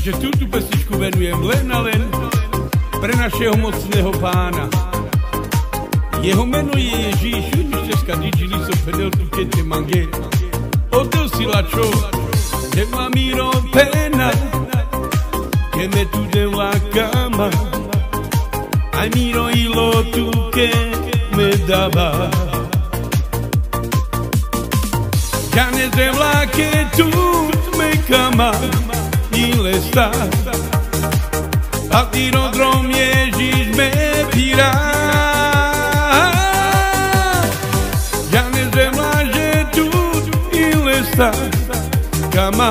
Takže túto pesničku venujem len a len pre našeho mocného pána. Jeho meno je Ježíš, dneska dičili so fedel tu kete mange. Oto si lačo, že ma miro pena, che me tu de la cama. Ai miro ilo tu che me dava. Ya ne zebla que tú me cama y le está. A tiro drom Ježíš me pírá. Ya ne zebla že tú y le está. Cama.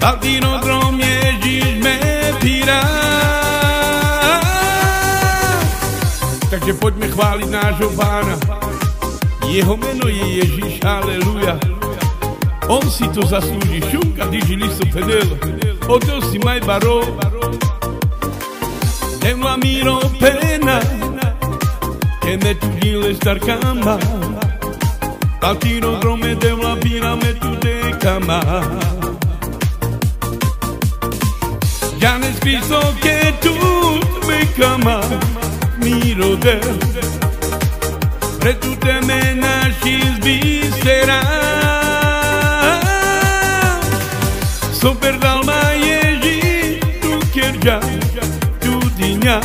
A tiro drom Ježíš me pírá. Takže poďme chváliť nášho pána. Jeho meno je Ježíš, aleluja. On si to zaslúži. Šunka diži listo fedel. Oto si maj baro. Demla miro pena, che me tu gile star cama. Al tiro drome demla pira me tu de cama. Ya ne spiso che tu me cama. Miro de pre tu te me naši zbistera. Super dal ma Ježíš tu kerja, tu dinja.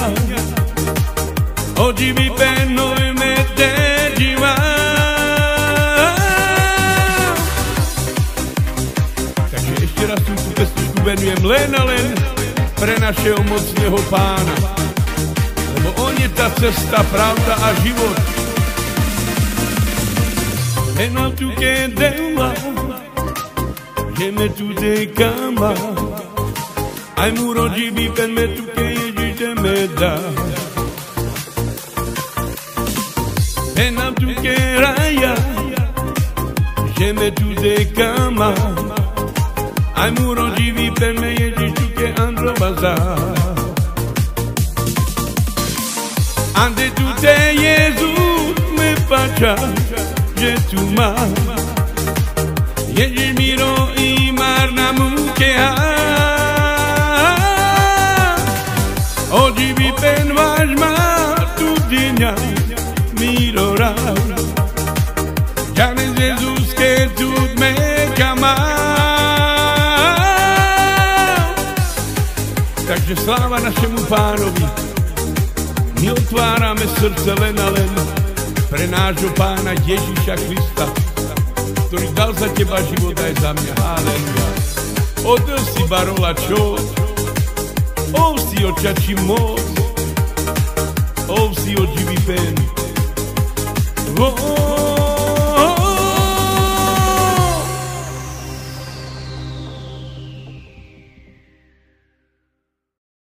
Oggi vi penno e me te živa. Takže ešte raz túto pesničku venujem len a len pre našeho mocného pána. Lebo on je tá cesta, pravda a život. E non tu che della, che me tu te cama. Ai muro gibi per me tu che Ježíš te me dá. E non tu che raja, che me tu te cama. Ai muro gibi per me Ježíš tu che andro bazar. Ande tu te Jezus me faccia. Že tu má Ježíš miro i marna mukeha. Oggi vi pen váš má tu dňa miro rád. Ja ne Jezus ke tu me kama. Takže sláva našemu pánovi. My otvárame srdce len a len pre nášho pána Ježíša Krista, ktorý dal za teba život aj za mňa. Halleluja. Odel si barola čo? Ov si očači moc. Ov si oživý pen.